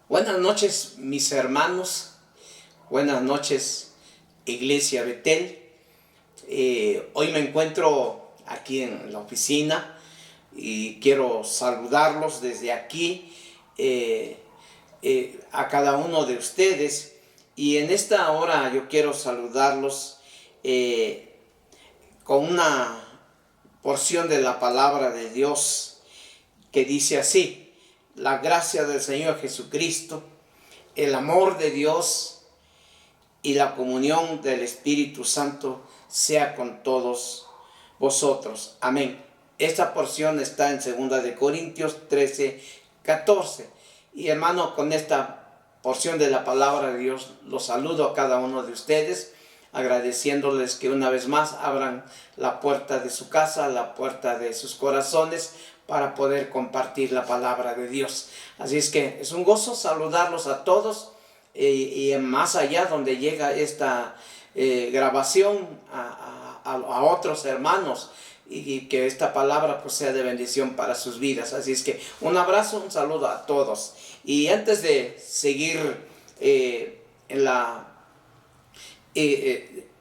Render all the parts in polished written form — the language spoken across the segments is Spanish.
Buenas noches, mis hermanos. Buenas noches, Iglesia Betel. Hoy me encuentro aquí en la oficina y quiero saludarlos desde aquí a cada uno de ustedes. Y en esta hora yo quiero saludarlos con una porción de la palabra de Dios que dice así: la gracia del Señor Jesucristo, el amor de Dios y la comunión del Espíritu Santo sea con todos vosotros. Amén. Esta porción está en 2 de Corintios 13, 14. Y hermano, con esta porción de la palabra de Dios los saludo a cada uno de ustedes, agradeciéndoles que una vez más abran la puerta de su casa, la puerta de sus corazones, para poder compartir la palabra de Dios. Así es que es un gozo saludarlos a todos y más allá donde llega esta grabación a otros hermanos, y que esta palabra pues sea de bendición para sus vidas. Así es que un abrazo, un saludo a todos. Y antes de seguir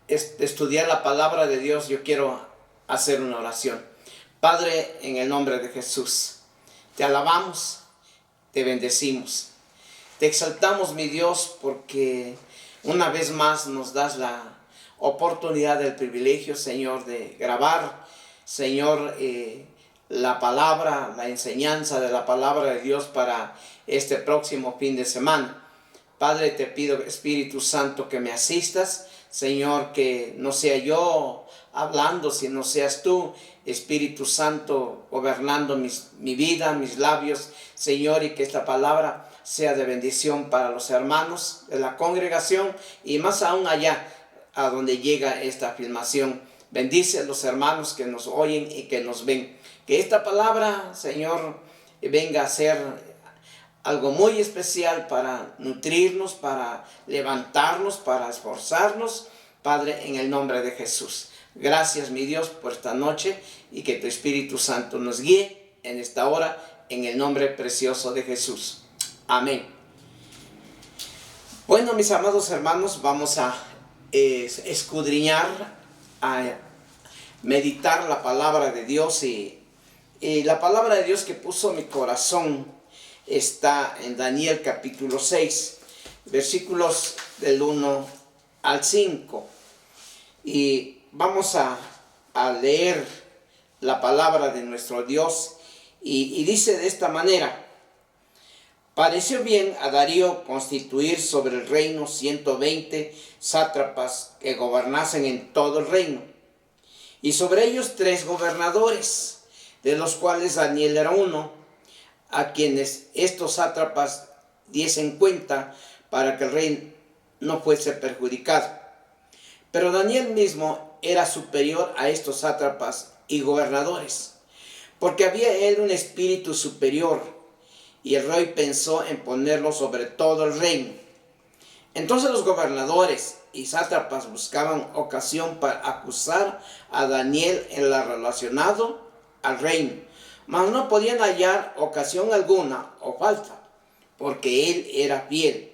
estudiar la palabra de Dios, yo quiero hacer una oración. Padre, en el nombre de Jesús, te alabamos, te bendecimos, te exaltamos, mi Dios, porque una vez más nos das la oportunidad, el privilegio, Señor, de grabar, Señor, la palabra, la enseñanza de la palabra de Dios para este próximo fin de semana. Padre, te pido, Espíritu Santo, que me asistas, Señor, que no sea yo hablando, sino seas tú, Espíritu Santo, gobernando mi vida, mis labios, Señor, y que esta palabra sea de bendición para los hermanos de la congregación y más aún allá a donde llega esta filmación. Bendice a los hermanos que nos oyen y que nos ven. Que esta palabra, Señor, venga a ser algo muy especial para nutrirnos, para levantarnos, para esforzarnos, Padre, en el nombre de Jesús. Gracias, mi Dios, por esta noche, y que tu Espíritu Santo nos guíe en esta hora, en el nombre precioso de Jesús. Amén. Bueno, mis amados hermanos, vamos a escudriñar, a meditar la palabra de Dios, y la palabra de Dios que puso mi corazón está en Daniel capítulo 6, versículos del 1 al 5. Y vamos a leer la palabra de nuestro Dios, y dice de esta manera: pareció bien a Darío constituir sobre el reino 120 sátrapas que gobernasen en todo el reino, y sobre ellos 3 gobernadores, de los cuales Daniel era uno, a quienes estos sátrapas diesen cuenta para que el rey no fuese perjudicado. Pero Daniel mismo era superior a estos sátrapas y gobernadores, porque había él un espíritu superior, y el rey pensó en ponerlo sobre todo el reino. Entonces los gobernadores y sátrapas buscaban ocasión para acusar a Daniel en lo relacionado al reino, mas no podían hallar ocasión alguna o falta, porque él era fiel,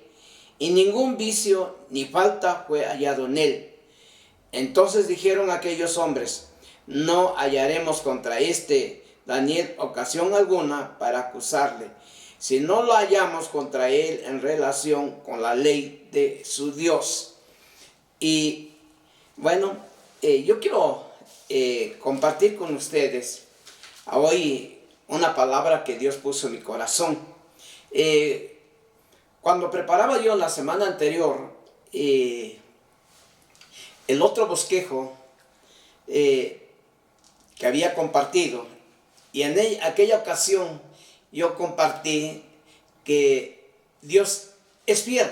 y ningún vicio ni falta fue hallado en él. Entonces dijeron aquellos hombres: no hallaremos contra este Daniel ocasión alguna para acusarle, si no lo hallamos contra él en relación con la ley de su Dios. Y bueno, yo quiero compartir con ustedes hoy una palabra que Dios puso en mi corazón. Cuando preparaba yo la semana anterior el otro bosquejo que había compartido, y en aquella ocasión yo compartí que Dios es fiel,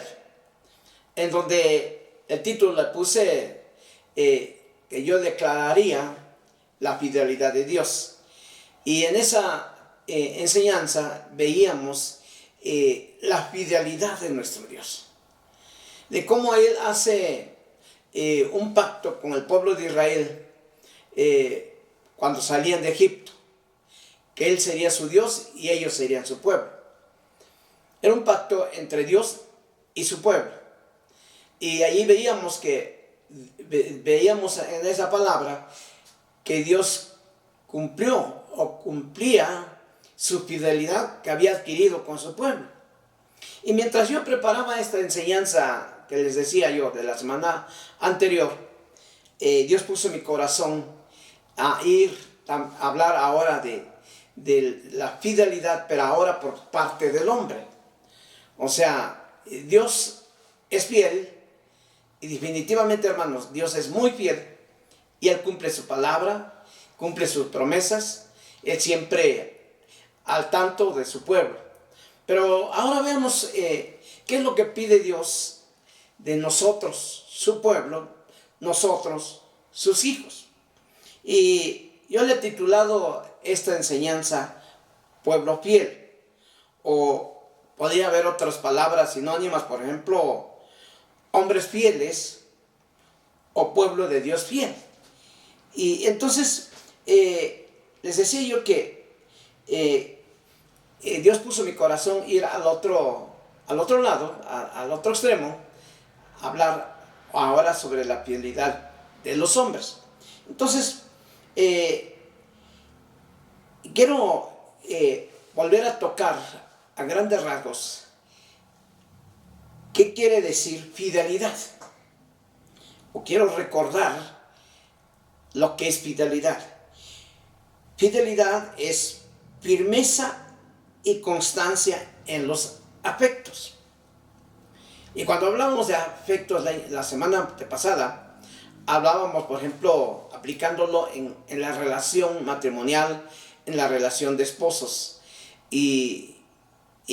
en donde el título le puse que yo declararía la fidelidad de Dios. Y en esa enseñanza veíamos la fidelidad de nuestro Dios, de cómo Él hace un pacto con el pueblo de Israel cuando salían de Egipto, que Él sería su Dios y ellos serían su pueblo. Era un pacto entre Dios y su pueblo. Y allí veíamos en esa palabra que Dios cumplió o cumplía su fidelidad que había adquirido con su pueblo. Y mientras yo preparaba esta enseñanza que les decía yo de la semana anterior, Dios puso en mi corazón a hablar ahora de la fidelidad, pero ahora por parte del hombre. O sea, Dios es fiel, y definitivamente, hermanos, Dios es muy fiel, y Él cumple su palabra, cumple sus promesas, Él siempre al tanto de su pueblo. Pero ahora veamos qué es lo que pide Dios de nosotros, su pueblo, nosotros, sus hijos. Y yo le he titulado esta enseñanza Pueblo Fiel, o podría haber otras palabras sinónimas, por ejemplo, hombres fieles o pueblo de Dios fiel. Y entonces les decía yo que Dios puso en mi corazón ir al otro lado, al otro extremo, hablar ahora sobre la fidelidad de los hombres. Entonces, quiero volver a tocar a grandes rasgos qué quiere decir fidelidad. O quiero recordar lo que es fidelidad. Fidelidad es firmeza y constancia en los afectos. Y cuando hablábamos de afectos la semana pasada, hablábamos, por ejemplo, aplicándolo en la relación matrimonial, en la relación de esposos. Y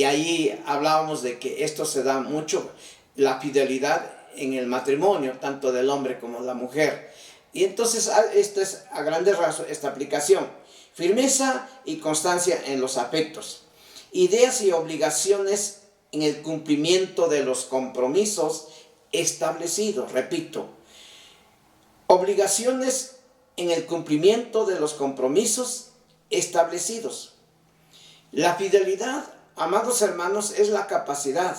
ahí hablábamos de que esto se da mucho, la fidelidad en el matrimonio, tanto del hombre como de la mujer. Y entonces, esto es a grandes rasgos esta aplicación. Firmeza y constancia en los afectos. Ideas y obligaciones en el cumplimiento de los compromisos establecidos. Repito, obligaciones en el cumplimiento de los compromisos establecidos. La fidelidad, amados hermanos, es la capacidad,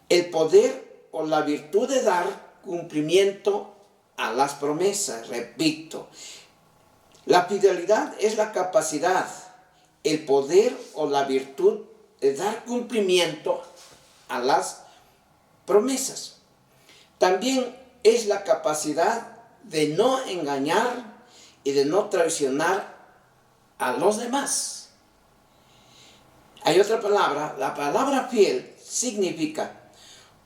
el poder o la virtud de dar cumplimiento a las promesas. Repito, la fidelidad es la capacidad, el poder o la virtud de dar cumplimiento a las promesas. También es la capacidad de no engañar y de no traicionar a los demás. Hay otra palabra, la palabra fiel significa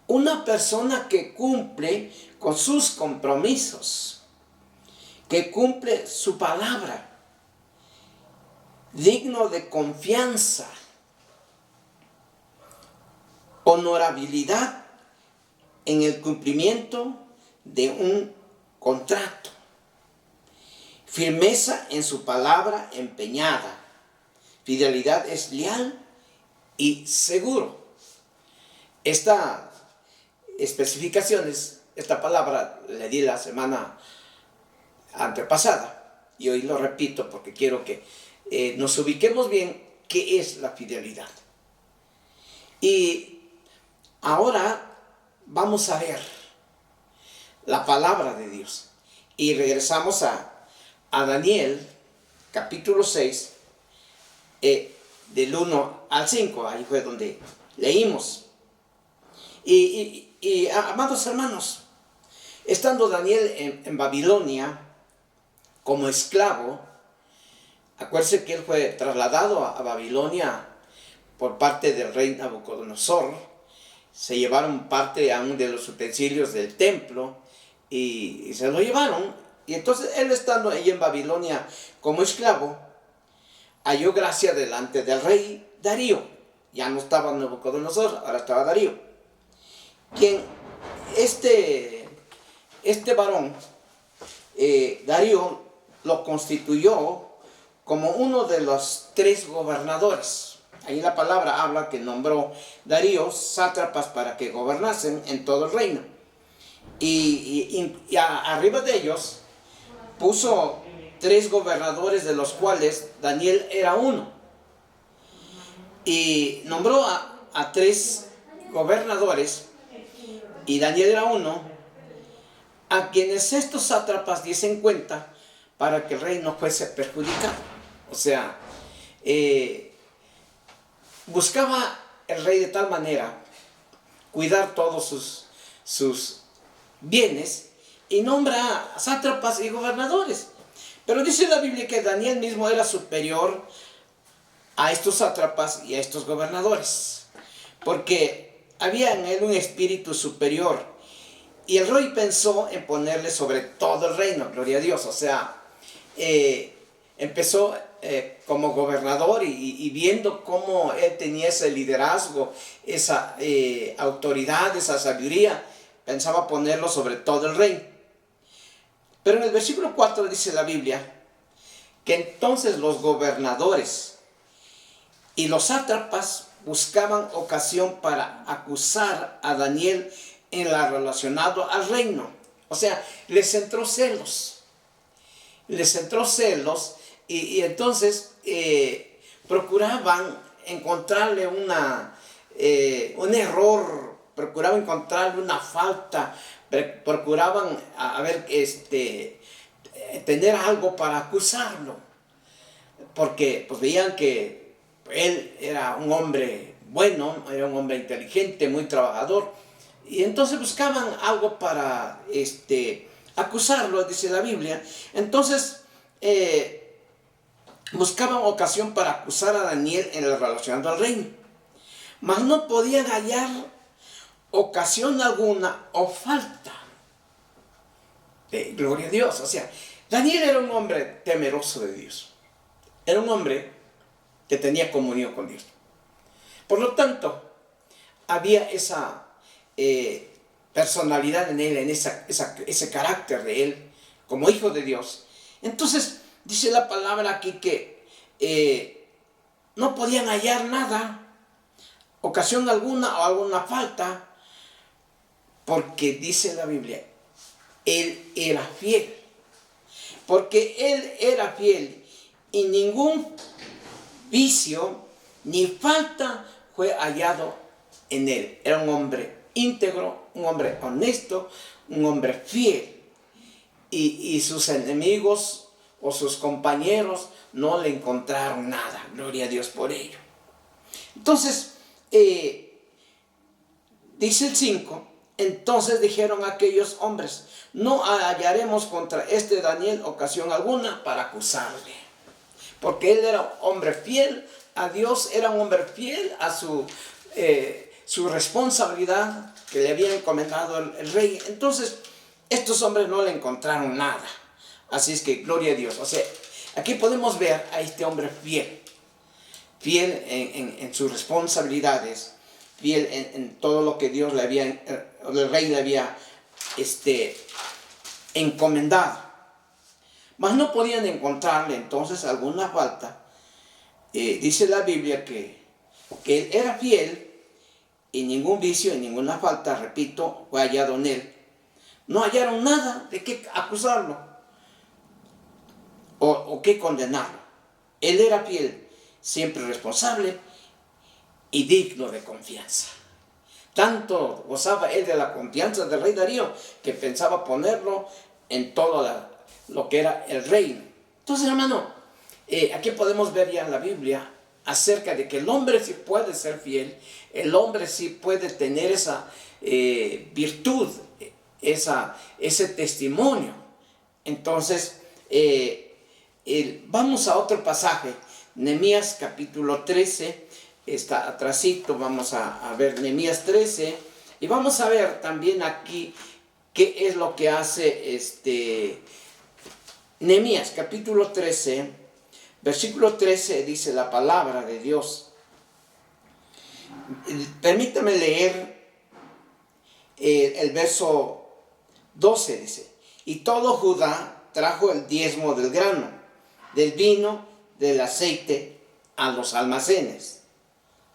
una persona que cumple con sus compromisos, que cumple su palabra, digno de confianza, honorabilidad en el cumplimiento de un contrato, firmeza en su palabra empeñada. Fidelidad es leal y seguro. Estas especificaciones, esta palabra le di la semana antepasada y hoy lo repito porque quiero que nos ubiquemos bien qué es la fidelidad. Y ahora vamos a ver la palabra de Dios y regresamos a Daniel capítulo 6 del 1 al 5, ahí fue donde leímos. Y amados hermanos, estando Daniel en Babilonia como esclavo, acuérdense que él fue trasladado a Babilonia por parte del rey Nabucodonosor. Se llevaron parte aún de los utensilios del templo y se lo llevaron. Y entonces él, estando ahí en Babilonia como esclavo, halló gracia delante del rey Darío. Ya no estaba Nabucodonosor, ahora estaba Darío. Quien este varón, Darío, lo constituyó como uno de los 3 gobernadores. Ahí la palabra habla que nombró Darío sátrapas para que gobernasen en todo el reino. Y arriba de ellos puso 3 gobernadores, de los cuales Daniel era uno. y nombró a 3 gobernadores, y Daniel era uno, a quienes estos sátrapas diesen cuenta para que el rey no fuese perjudicado. O sea, buscaba el rey de tal manera cuidar todos sus bienes, y nombra a sátrapas y gobernadores. Pero dice la Biblia que Daniel mismo era superior a estos sátrapas y a estos gobernadores, porque había en él un espíritu superior, y el rey pensó en ponerle sobre todo el reino, gloria a Dios. O sea, empezó como gobernador, y viendo cómo él tenía ese liderazgo, esa autoridad, esa sabiduría, pensaba ponerlo sobre todo el reino. Pero en el versículo 4 dice la Biblia que entonces los gobernadores y los sátrapas buscaban ocasión para acusar a Daniel en lo relacionado al reino. O sea, les entró celos. Y entonces procuraban encontrarle un error, procuraban encontrarle una falta, procuraban tener algo para acusarlo, porque pues veían que él era un hombre bueno, era un hombre inteligente, muy trabajador, y entonces buscaban algo para acusarlo, dice la Biblia. Entonces buscaban ocasión para acusar a Daniel en lo relacionado al reino, mas no podían hallar ocasión alguna o falta. Gloria a Dios. O sea, Daniel era un hombre temeroso de Dios, era un hombre que tenía comunión con Dios. Por lo tanto, había esa personalidad en él, en ese carácter de él como hijo de Dios. Entonces dice la palabra aquí que no podían hallar nada, ocasión alguna o alguna falta, porque dice la Biblia, él era fiel. Porque él era fiel, y ningún vicio ni falta fue hallado en él. Era un hombre íntegro, un hombre honesto, un hombre fiel. Y sus enemigos o sus compañeros no le encontraron nada. Gloria a Dios por ello. Entonces, dice el 5, entonces dijeron aquellos hombres, no hallaremos contra este Daniel ocasión alguna para acusarle. Porque él era un hombre fiel a Dios, era un hombre fiel a su responsabilidad que le había encomendado el rey. Entonces, estos hombres no le encontraron nada. Así es que, gloria a Dios. O sea, aquí podemos ver a este hombre fiel. Fiel en sus responsabilidades, fiel en todo lo que Dios el rey le había encomendado. Mas no podían encontrarle entonces alguna falta. Dice la Biblia que él era fiel, y ningún vicio y ninguna falta, repito, fue hallado en él. No hallaron nada de qué acusarlo o qué condenarlo. Él era fiel, siempre responsable y digno de confianza. Tanto gozaba él de la confianza del rey Darío, que pensaba ponerlo en todo lo que era el reino. Entonces, hermano, aquí podemos ver ya en la Biblia acerca de que el hombre sí puede ser fiel, el hombre sí puede tener esa virtud, ese testimonio. Entonces, vamos a otro pasaje, Nehemías capítulo 13, está atrasito, vamos a ver Nehemías 13, y vamos a ver también aquí qué es lo que hace Nehemías capítulo 13, versículo 13, dice la palabra de Dios. Permítame leer el verso 12, dice, y todo Judá trajo el diezmo del grano, del vino, del aceite a los almacenes.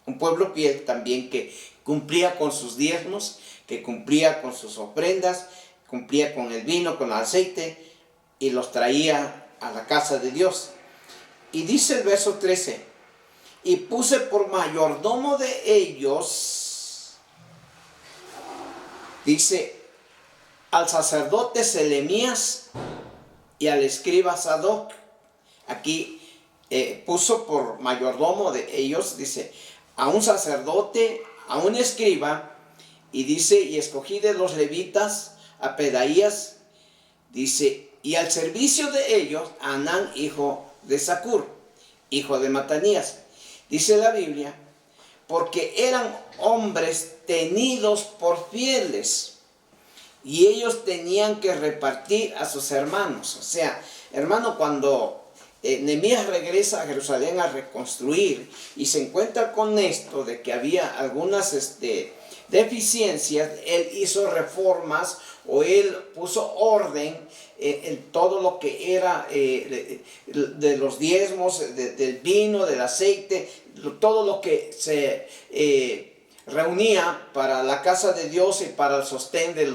Un pueblo fiel también que cumplía con sus diezmos, que cumplía con sus ofrendas, cumplía con el vino, con el aceite, y los traía a la casa de Dios. Y dice el verso 13, y puse por mayordomo de ellos, dice, al sacerdote Selemías y al escriba Sadoc. Aquí puso por mayordomo de ellos, dice, a un sacerdote, a un escriba, y dice, y escogí de los levitas a Pedaías, dice, y al servicio de ellos a Anán, hijo de Zacur, hijo de Matanías. Dice la Biblia, porque eran hombres tenidos por fieles, y ellos tenían que repartir a sus hermanos. O sea, hermano, cuando Nehemías regresa a Jerusalén a reconstruir y se encuentra con esto de que había algunas deficiencias, él hizo reformas o él puso orden en todo lo que era de los diezmos, del vino, del aceite, todo lo que se reunía para la casa de Dios y para el sostén de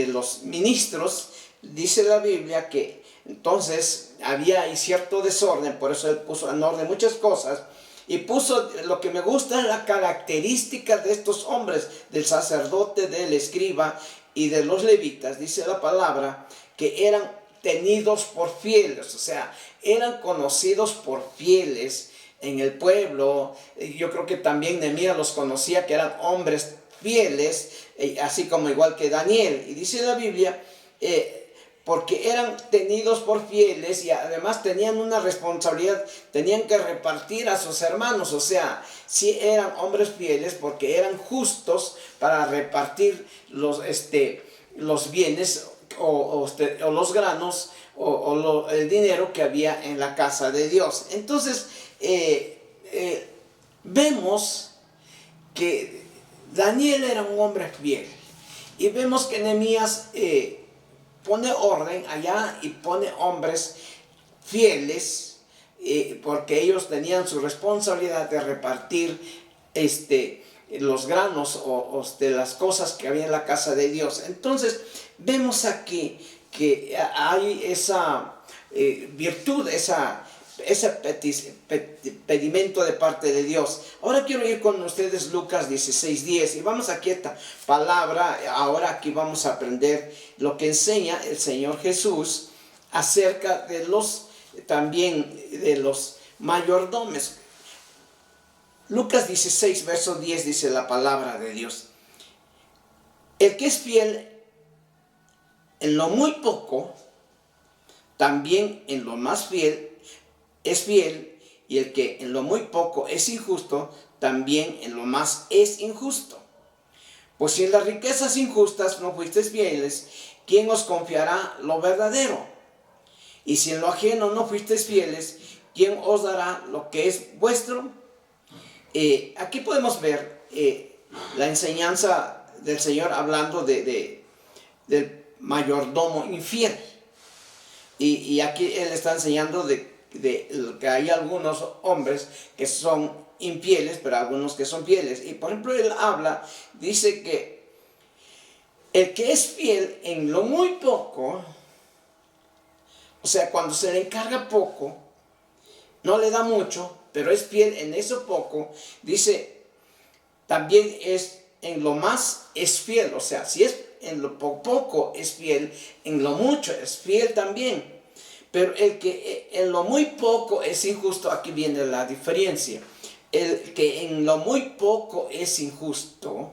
los ministros. Dice la Biblia que entonces había ahí cierto desorden, por eso él puso en orden muchas cosas. Y puso, lo que me gusta es la característica de estos hombres, del sacerdote, del escriba y de los levitas. Dice la palabra que eran tenidos por fieles, o sea, eran conocidos por fieles en el pueblo. Yo creo que también Nehemías los conocía, que eran hombres fieles, así como igual que Daniel. Y dice la Biblia, porque eran tenidos por fieles y además tenían una responsabilidad, tenían que repartir a sus hermanos. O sea, sí eran hombres fieles porque eran justos para repartir los bienes o los granos el dinero que había en la casa de Dios. Entonces, vemos que Daniel era un hombre fiel y vemos que Nehemías pone orden allá y pone hombres fieles, porque ellos tenían su responsabilidad de repartir los granos o las cosas que había en la casa de Dios. Entonces vemos aquí que hay esa virtud, ese pedimento de parte de Dios. Ahora quiero ir con ustedes Lucas 16:10 y vamos aquí a esta palabra. Ahora aquí vamos a aprender lo que enseña el Señor Jesús acerca de también de los mayordomos. Lucas 16 verso 10 dice la palabra de Dios: el que es fiel en lo muy poco, también en lo más fiel es fiel, y el que en lo muy poco es injusto, también en lo más es injusto. Pues si en las riquezas injustas no fuisteis fieles, ¿quién os confiará lo verdadero? Y si en lo ajeno no fuisteis fieles, ¿quién os dará lo que es vuestro? Aquí podemos ver la enseñanza del Señor hablando del mayordomo infiel. Y aquí Él está enseñando de que hay algunos hombres que son infieles, pero algunos que son fieles. Y por ejemplo, Él dice que el que es fiel en lo muy poco, o sea, cuando se le encarga poco, no le da mucho, pero es fiel en eso poco, dice, también es en lo más es fiel. O sea, si es en lo poco es fiel, en lo mucho es fiel también. Pero el que en lo muy poco es injusto, aquí viene la diferencia. El que en lo muy poco es injusto,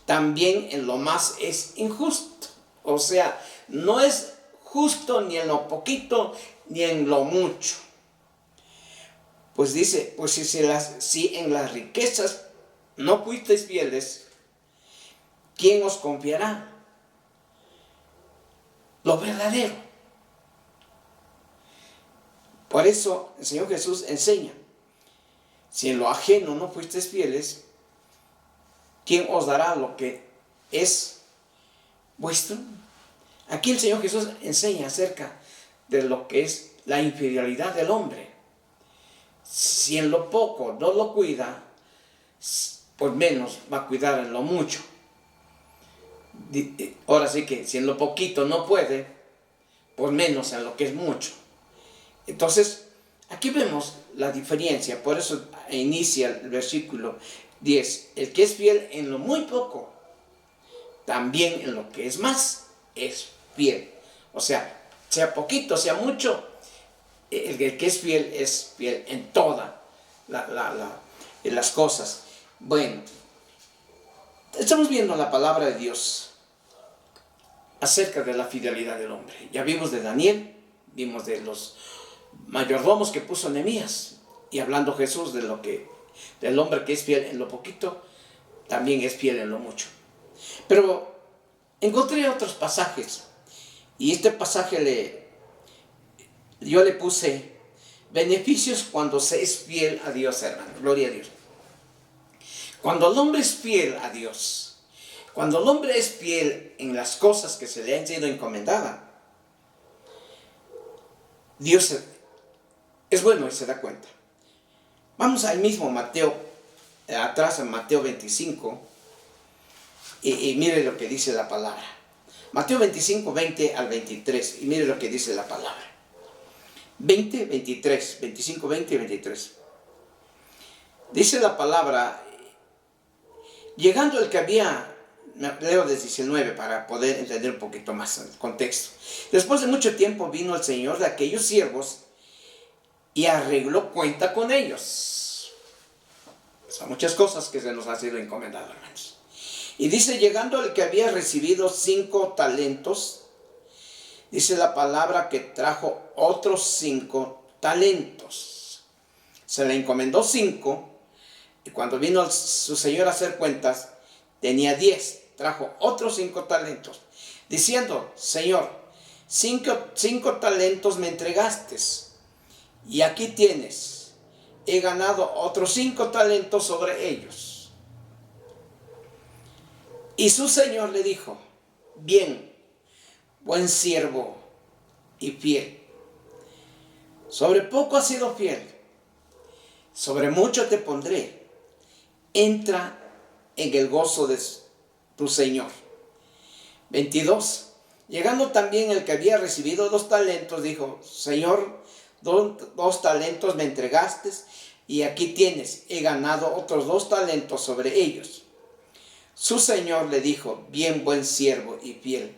también en lo más es injusto. O sea, no es justo ni en lo poquito ni en lo mucho. Pues dice, pues si en las riquezas no fuisteis fieles, ¿quién os confiará lo verdadero? Por eso el Señor Jesús enseña, si en lo ajeno no fuisteis fieles, ¿quién os dará lo que es vuestro? Aquí el Señor Jesús enseña acerca de lo que es la infidelidad del hombre. Si en lo poco no lo cuida, pues menos va a cuidar en lo mucho. Ahora sí que si en lo poquito no puede, pues menos en lo que es mucho. Entonces, Aquí vemos la diferencia, por eso inicia el versículo 10. El que es fiel en lo muy poco, también en lo que es más, es fiel. O sea poquito, sea mucho, el que es fiel en todas las cosas. Bueno, estamos viendo la palabra de Dios acerca de la fidelidad del hombre. Ya vimos de Daniel, vimos de los mayordomos que puso Nehemías, y hablando Jesús del hombre que es fiel en lo poquito, también es fiel en lo mucho. Pero encontré otros pasajes, y este pasaje yo le puse beneficios cuando se es fiel a Dios, hermano. Gloria a Dios. Cuando el hombre es fiel a Dios, cuando el hombre es fiel en las cosas que se le han sido encomendadas, Dios es bueno y se da cuenta. Vamos al mismo Mateo, atrás en Mateo 25, y mire lo que dice la palabra. Mateo 25, 20 al 23, y mire lo que dice la palabra. 20, 23, 25, 20 y 23. Dice la palabra, llegando el que había, leo desde 19 para poder entender un poquito más el contexto. Después de mucho tiempo vino el Señor de aquellos siervos y arregló cuenta con ellos. Son muchas cosas que se nos han sido encomendadas, hermanos. Y dice, llegando el que había recibido 5 talentos, dice la palabra que trajo otros 5 talentos. Se le encomendó 5, y cuando vino su señor a hacer cuentas, tenía 10. Trajo otros 5 talentos, diciendo, Señor, 5 talentos me entregaste, y aquí tienes, he ganado otros 5 talentos sobre ellos. Y su señor le dijo, bien, buen siervo y fiel. Sobre poco has sido fiel, sobre mucho te pondré. Entra en el gozo de tu Señor. 22. Llegando también el que había recibido 2 talentos, dijo, Señor, 2 talentos me entregaste, y aquí tienes, he ganado otros 2 talentos sobre ellos. Su Señor le dijo, bien, buen siervo y fiel.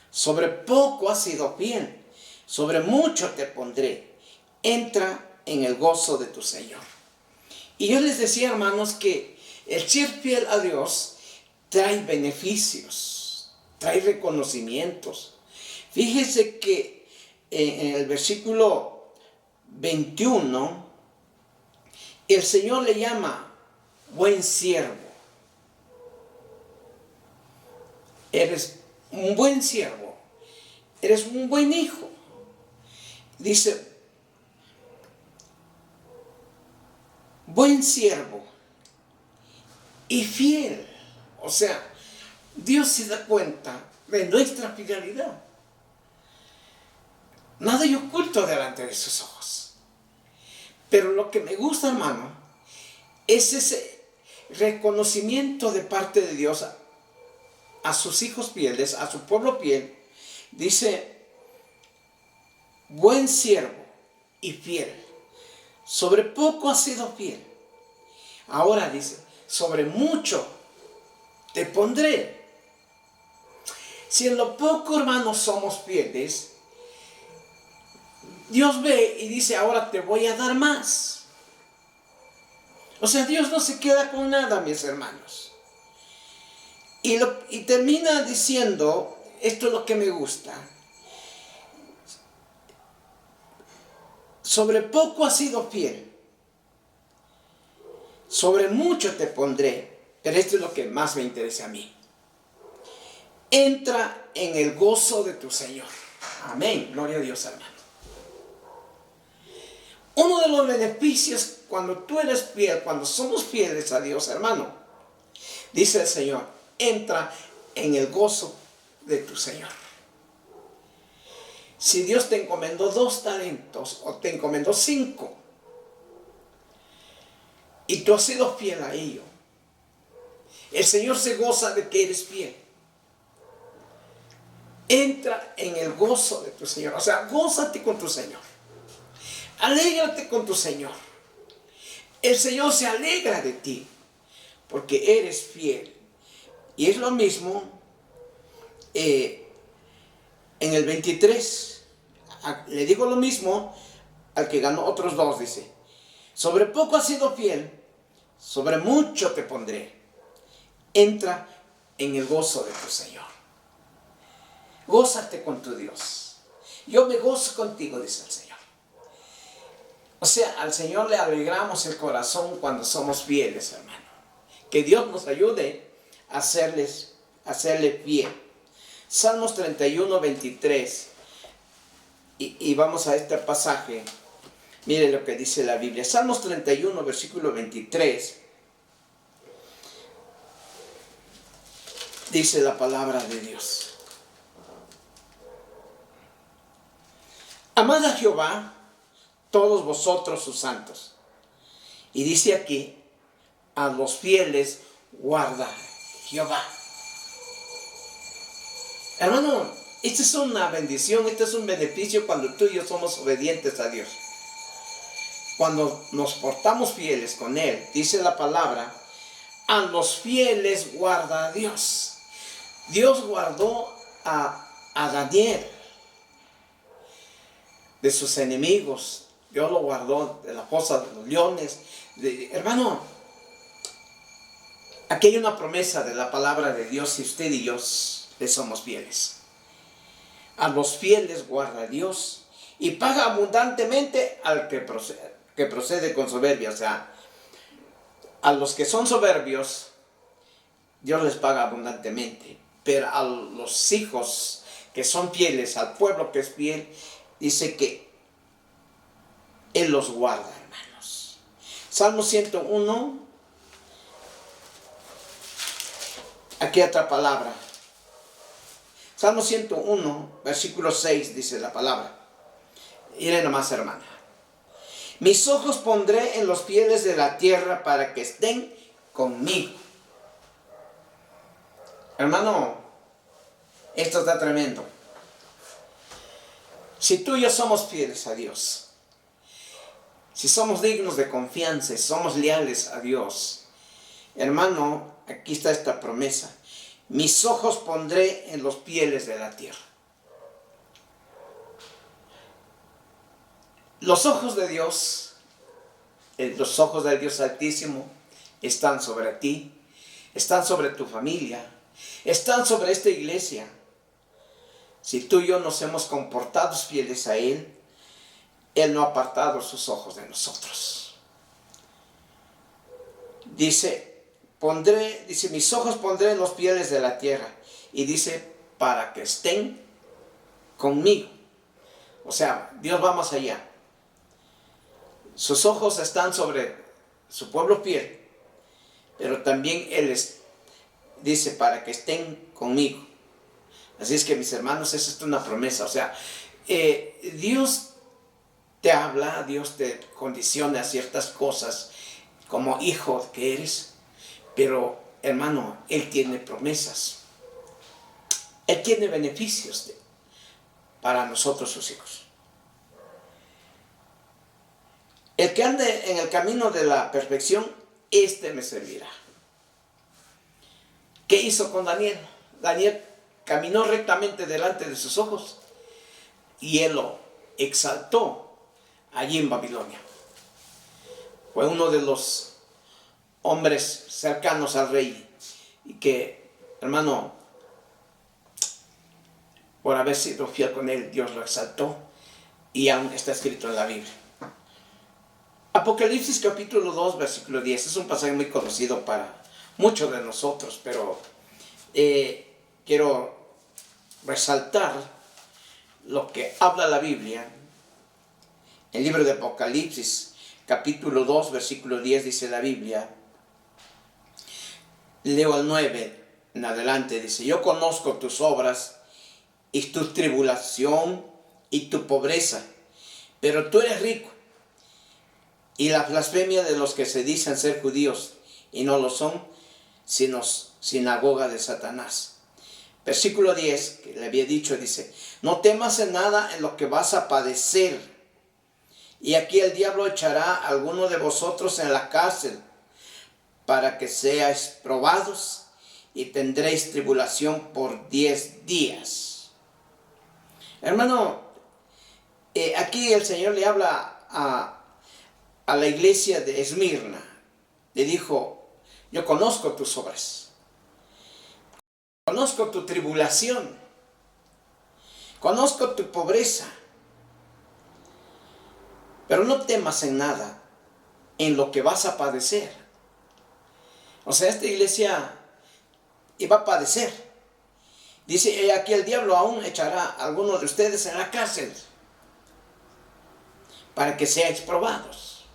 Sobre poco has sido fiel, sobre mucho te pondré. Entra en el gozo de tu Señor. Y yo les decía, hermanos, que el ser fiel a Dios trae beneficios, trae reconocimientos. Fíjese que en el versículo 21, el Señor le llama buen siervo. Eres un buen siervo, eres un buen hijo. Dice, buen siervo y fiel. O sea, Dios se da cuenta de nuestra fidelidad. Nada hay oculto delante de sus ojos. Pero lo que me gusta, hermano, es ese reconocimiento de parte de Dios a sus hijos fieles, a su pueblo fiel. Dice, buen siervo y fiel. Sobre poco has sido fiel. Ahora dice, sobre mucho te pondré. Si en lo poco, hermanos, somos fieles, Dios ve y dice, ahora te voy a dar más. O sea, Dios no se queda con nada, mis hermanos. Y termina diciendo, esto es lo que me gusta. Sobre poco has sido fiel, sobre mucho te pondré, pero esto es lo que más me interesa a mí. Entra en el gozo de tu Señor. Amén, gloria a Dios, hermano. Uno de los beneficios cuando tú eres fiel, cuando somos fieles a Dios, hermano, dice el Señor, entra en el gozo de tu Señor. Si Dios te encomendó 2 talentos o te encomendó 5 y tú has sido fiel a ello, el Señor se goza de que eres fiel. Entra en el gozo de tu Señor. O sea, gózate con tu Señor. Alégrate con tu Señor. El Señor se alegra de ti porque eres fiel. Y es lo mismo en el 23. Le digo lo mismo al que ganó otros 2, dice. Sobre poco has sido fiel, sobre mucho te pondré. Entra en el gozo de tu Señor. Gózate con tu Dios. Yo me gozo contigo, dice el Señor. O sea, al Señor le alegramos el corazón cuando somos fieles, hermano. Que Dios nos ayude a hacerle fiel. Salmos 31, 23. Y vamos a este pasaje. Mire lo que dice la Biblia. Salmos 31, versículo 23. Dice la palabra de Dios. Amad a Jehová, todos vosotros sus santos. Y dice aquí, a los fieles guarda Jehová. Hermano, esta es una bendición, este es un beneficio cuando tú y yo somos obedientes a Dios. Cuando nos portamos fieles con Él, dice la palabra, a los fieles guarda a Dios. Dios guardó a Daniel de sus enemigos. Dios lo guardó de la fosa de los leones. Hermano, aquí hay una promesa de la palabra de Dios y usted y yo le somos fieles. A los fieles guarda Dios y paga abundantemente al que procede con soberbia. O sea, a los que son soberbios, Dios les paga abundantemente. Pero a los hijos que son fieles, al pueblo que es fiel, dice que Él los guarda, hermanos. Salmo 101. Aquí otra palabra. Salmo 101, versículo 6, dice la palabra. Miren nomás, hermana. Mis ojos pondré en los fieles de la tierra para que estén conmigo. Hermano, esto está tremendo. Si tú y yo somos fieles a Dios, si somos dignos de confianza, si somos leales a Dios, hermano, aquí está esta promesa. Mis ojos pondré en los fieles de la tierra. Los ojos de Dios, los ojos del Dios Altísimo, están sobre ti, están sobre tu familia, están sobre esta iglesia. Si tú y yo nos hemos comportado fieles a Él, Él no ha apartado sus ojos de nosotros. Dice, mis ojos pondré en los fieles de la tierra. Y dice, para que estén conmigo. O sea, Dios va más allá. Sus ojos están sobre su pueblo fiel. Pero también Él dice, para que estén conmigo. Así es que, mis hermanos, esa es una promesa. O sea, Dios te habla, Dios te condiciona ciertas cosas como hijo que eres. Pero, hermano, Él tiene promesas. Él tiene beneficios para nosotros, sus hijos. El que ande en el camino de la perfección, este me servirá. ¿Qué hizo con Daniel? Daniel caminó rectamente delante de sus ojos y Él lo exaltó allí en Babilonia. Fue uno de los hombres cercanos al rey y que, hermano, por haber sido fiel con Él, Dios lo exaltó y aún está escrito en la Biblia. Apocalipsis capítulo 2, versículo 10, es un pasaje muy conocido para muchos de nosotros, pero quiero resaltar lo que habla la Biblia. El libro de Apocalipsis capítulo 2, versículo 10 dice la Biblia, leo al 9 en adelante, dice, yo conozco tus obras y tu tribulación y tu pobreza, pero tú eres rico, y la blasfemia de los que se dicen ser judíos y no lo son, sino sinagoga de Satanás. Versículo 10, que le había dicho, dice, no temas en nada en lo que vas a padecer. Y aquí el diablo echará a alguno de vosotros en la cárcel, para que seáis probados, y tendréis tribulación por 10 días. Hermano, aquí el Señor le habla a la iglesia de Esmirna. Le dijo: yo conozco tus obras, conozco tu tribulación, conozco tu pobreza, pero no temas en nada, en lo que vas a padecer. O sea, esta iglesia iba a padecer. Dice, aquí el diablo aún echará a algunos de ustedes en la cárcel, para que seáis probados.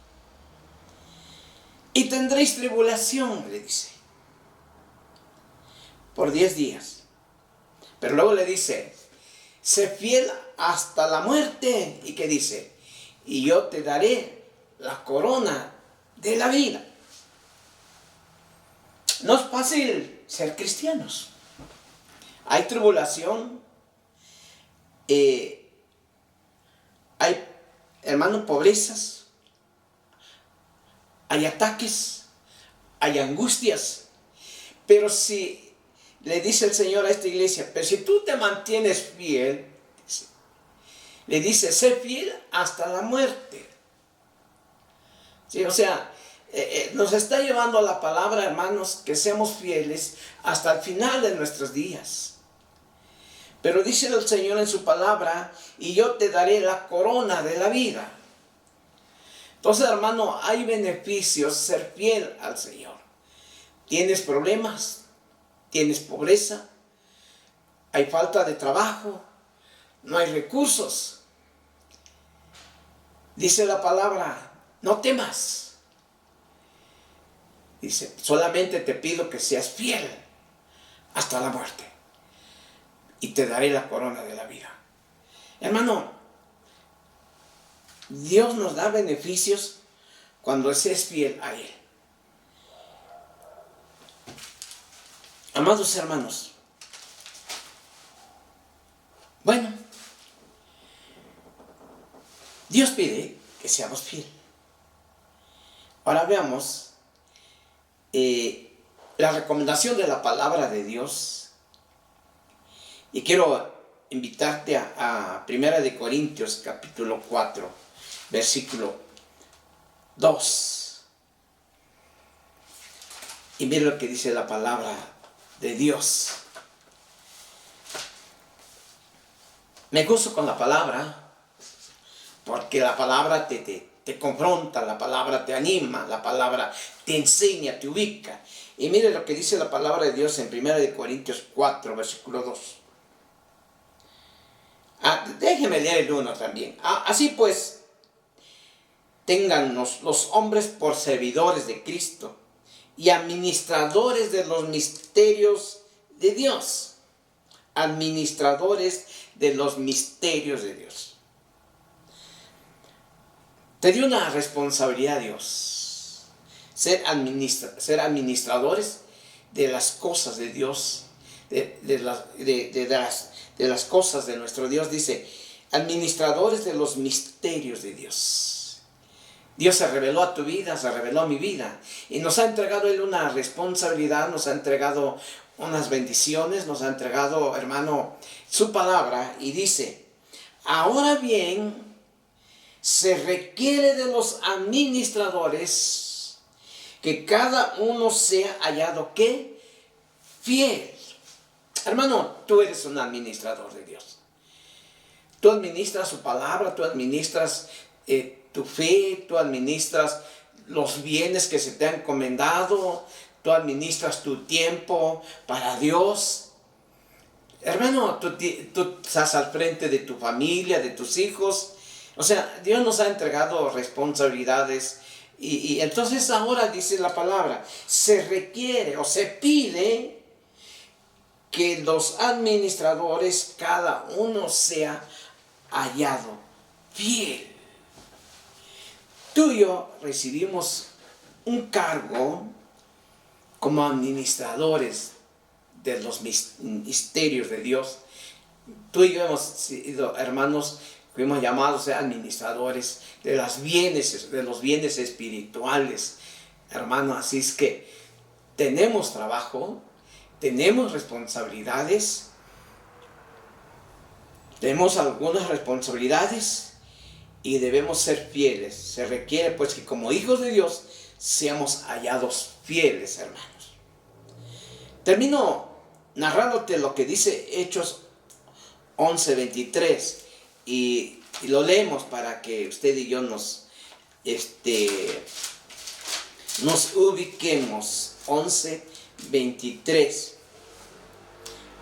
Y tendréis tribulación, le dice, por 10 días. Pero luego le dice, sé fiel hasta la muerte. ¿Y qué dice? Y yo te daré la corona de la vida. No es fácil ser cristianos. Hay tribulación, hay, hermano, pobrezas, hay ataques, hay angustias. Pero si le dice el Señor a esta iglesia, pero si tú te mantienes fiel, le dice, sé fiel hasta la muerte. ¿Sí? O sea, nos está llevando a la palabra, hermanos, que seamos fieles hasta el final de nuestros días. Pero dice el Señor en su palabra, y yo te daré la corona de la vida. Entonces, hermano, hay beneficios ser fiel al Señor. Tienes problemas, tienes pobreza, hay falta de trabajo, no hay recursos. Dice la palabra, no temas. Dice, solamente te pido que seas fiel hasta la muerte, y te daré la corona de la vida. Hermano, Dios nos da beneficios cuando se es fiel a Él. Amados hermanos, bueno, Dios pide que seamos fieles. Ahora veamos la recomendación de la palabra de Dios. Y quiero invitarte a 1 Corintios capítulo 4, versículo 2. Y mira lo que dice la palabra de Dios. Me gozo con la palabra, porque la palabra te confronta, la palabra te anima, la palabra te enseña, te ubica. Y mire lo que dice la palabra de Dios en 1 Corintios 4, versículo 2. Déjeme leer el 1 también. Así pues, téngannos los hombres por servidores de Cristo y administradores de los misterios de Dios. Administradores de los misterios de Dios. Te dio una responsabilidad Dios. Ser administradores de las cosas de Dios, de las cosas de nuestro Dios. Dice, administradores de los misterios de Dios. Dios se reveló a tu vida, se reveló a mi vida, y nos ha entregado Él una responsabilidad, nos ha entregado unas bendiciones, nos ha entregado, hermano, su palabra. Y dice, ahora bien, se requiere de los administradores que cada uno sea hallado, ¿qué? Fiel. Hermano, tú eres un administrador de Dios. Tú administras su palabra, tú administras tu fe, tú administras los bienes que se te han encomendado, tú administras tu tiempo para Dios. Hermano, tú estás al frente de tu familia, de tus hijos. O sea, Dios nos ha entregado responsabilidades. Y entonces ahora dice la palabra, se requiere o se pide que los administradores, cada uno sea hallado fiel. Tú y yo recibimos un cargo como administradores de los misterios de Dios. Tú y yo hemos sido, hermanos, Fuimos llamados a ser administradores de los bienes espirituales, hermano. Así es que tenemos trabajo, tenemos responsabilidades, tenemos algunas responsabilidades y debemos ser fieles. Se requiere pues que como hijos de Dios seamos hallados fieles, hermanos. Termino narrándote lo que dice Hechos 11:23 y lo leemos para que usted y yo nos ubiquemos. 11:23.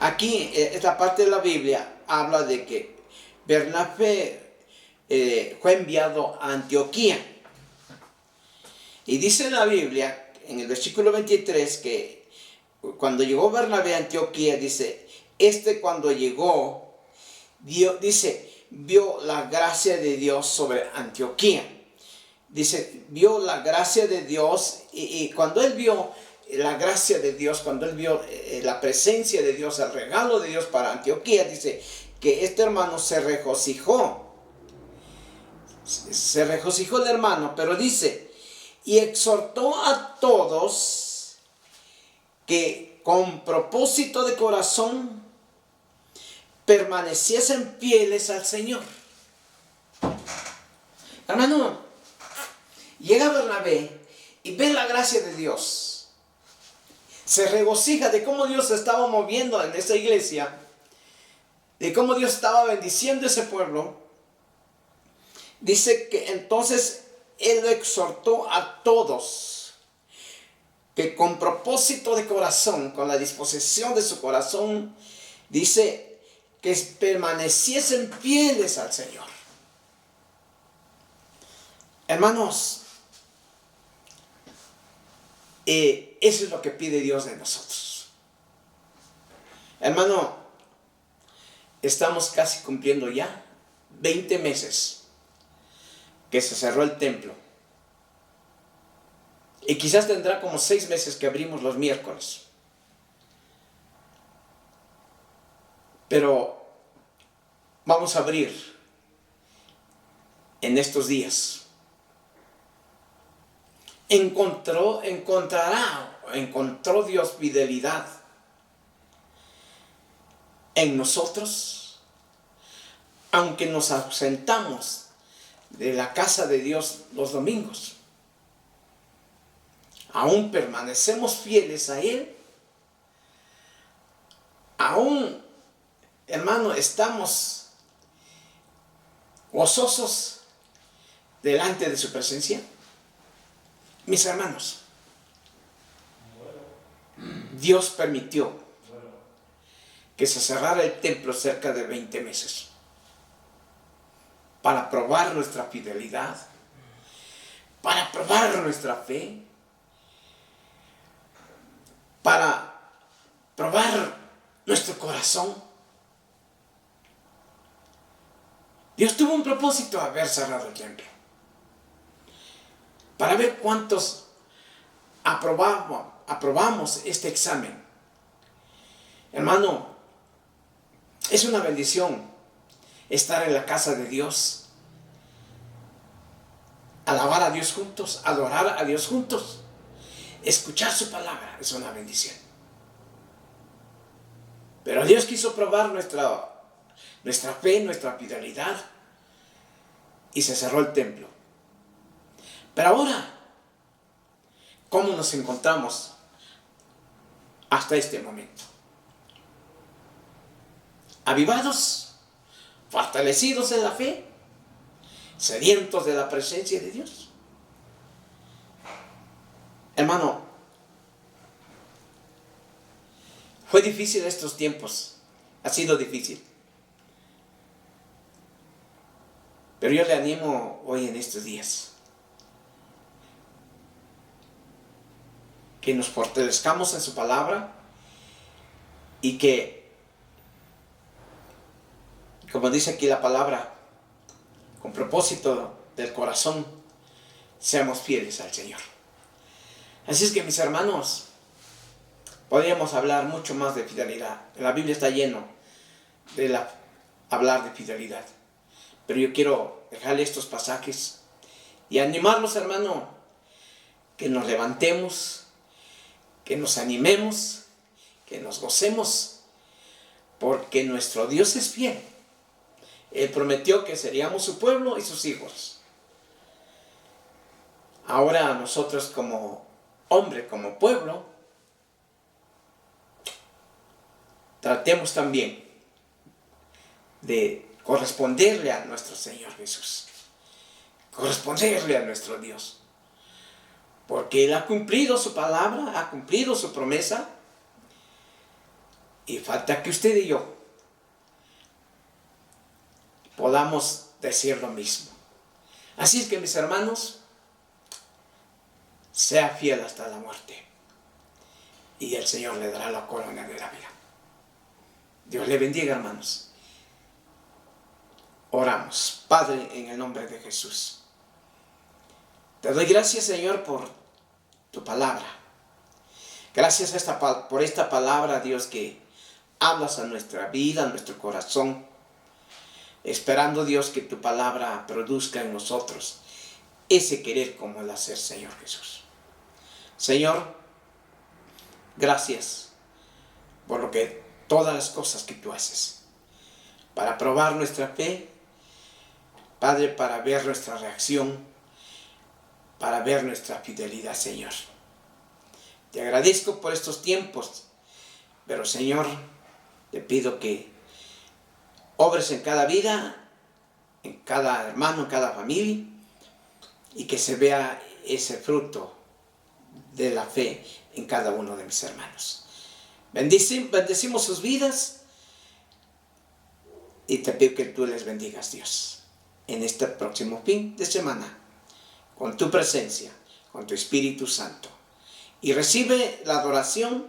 Aquí esta parte de la Biblia habla de que Bernabé fue enviado a Antioquía. Y dice en la Biblia, en el versículo 23, que cuando llegó Bernabé a Antioquía, dice, cuando llegó, vio la gracia de Dios sobre Antioquía. Dice, vio la gracia de Dios y cuando él vio la gracia de Dios, cuando él vio la presencia de Dios, el regalo de Dios para Antioquía, dice que este hermano se regocijó. Se regocijó el hermano, pero dice, y exhortó a todos que con propósito de corazón permaneciesen fieles al Señor. Hermano, llega Bernabé y ve la gracia de Dios. Se regocija de cómo Dios se estaba moviendo en esa iglesia, de cómo Dios estaba bendiciendo ese pueblo. Dice que entonces él lo exhortó a todos que con propósito de corazón, con la disposición de su corazón, dice que permaneciesen fieles al Señor. Hermanos, eso es lo que pide Dios de nosotros. Hermano, estamos casi cumpliendo ya 20 meses que se cerró el templo. Y quizás tendrá como 6 meses que abrimos los miércoles. Pero vamos a abrir en estos días. Encontró Dios fidelidad en nosotros, aunque nos ausentamos de la casa de Dios los domingos. Aún permanecemos fieles a Él. Aún, hermano, estamos gozosos delante de su presencia. Mis hermanos, Dios permitió que se cerrara el templo cerca de 20 meses para probar nuestra fidelidad, para probar nuestra fe, para probar nuestro corazón. Dios tuvo un propósito de haber cerrado el templo, para ver cuántos aprobamos este examen. Hermano, es una bendición estar en la casa de Dios, alabar a Dios juntos, adorar a Dios juntos, escuchar su palabra, es una bendición. Pero Dios quiso probar nuestra fe, nuestra fidelidad, y se cerró el templo. Pero ahora, ¿cómo nos encontramos hasta este momento? Avivados, fortalecidos en la fe, sedientos de la presencia de Dios. Hermano, fue difícil estos tiempos, ha sido difícil. Pero yo le animo hoy en estos días que nos fortalezcamos en su palabra y que, como dice aquí la palabra, con propósito del corazón, seamos fieles al Señor. Así es que, mis hermanos, podríamos hablar mucho más de fidelidad. La Biblia está lleno de hablar de fidelidad. Pero yo quiero dejarle estos pasajes y animarlos, hermano, que nos levantemos, que nos animemos, que nos gocemos, porque nuestro Dios es fiel. Él prometió que seríamos su pueblo y sus hijos. Ahora nosotros como hombre, como pueblo, tratemos también de corresponderle a nuestro Señor Jesús, corresponderle a nuestro Dios, porque Él ha cumplido su palabra, ha cumplido su promesa, y falta que usted y yo podamos decir lo mismo. Así es que, mis hermanos, sea fiel hasta la muerte, y el Señor le dará la corona de la vida. Dios le bendiga, hermanos. Oramos. Padre, en el nombre de Jesús, te doy gracias, Señor, por tu palabra. Gracias por esta palabra, Dios, que hablas a nuestra vida, a nuestro corazón, esperando, Dios, que tu palabra produzca en nosotros ese querer como el hacer, Señor Jesús. Señor, gracias por todas las cosas que tú haces para probar nuestra fe, Padre, para ver nuestra reacción, para ver nuestra fidelidad, Señor. Te agradezco por estos tiempos, pero, Señor, te pido que obres en cada vida, en cada hermano, en cada familia, y que se vea ese fruto de la fe en cada uno de mis hermanos. Bendecimos sus vidas y te pido que tú les bendigas, Dios, en este próximo fin de semana, con tu presencia, con tu Espíritu Santo. Y recibe la adoración,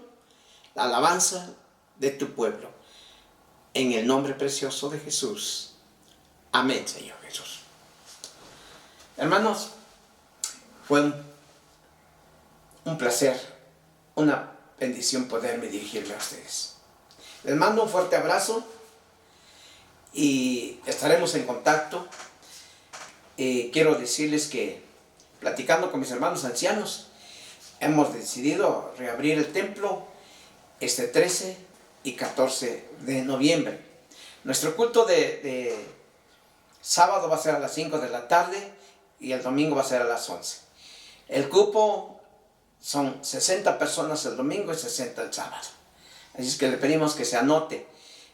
la alabanza de tu pueblo, en el nombre precioso de Jesús. Amén, Señor Jesús. Hermanos, fue un placer, una bendición poderme dirigirme a ustedes. Les mando un fuerte abrazo y estaremos en contacto. Quiero decirles que, platicando con mis hermanos ancianos, hemos decidido reabrir el templo este 13 y 14 de noviembre. Nuestro culto de sábado va a ser a las 5 de la tarde y el domingo va a ser a las 11. El cupo son 60 personas el domingo y 60 el sábado. Así es que le pedimos que se anote.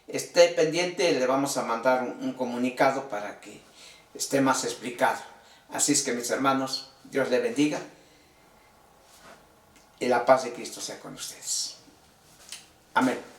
Esté pendiente, le vamos a mandar un comunicado para que esté más explicado. Así es que, mis hermanos, Dios les bendiga y la paz de Cristo sea con ustedes. Amén.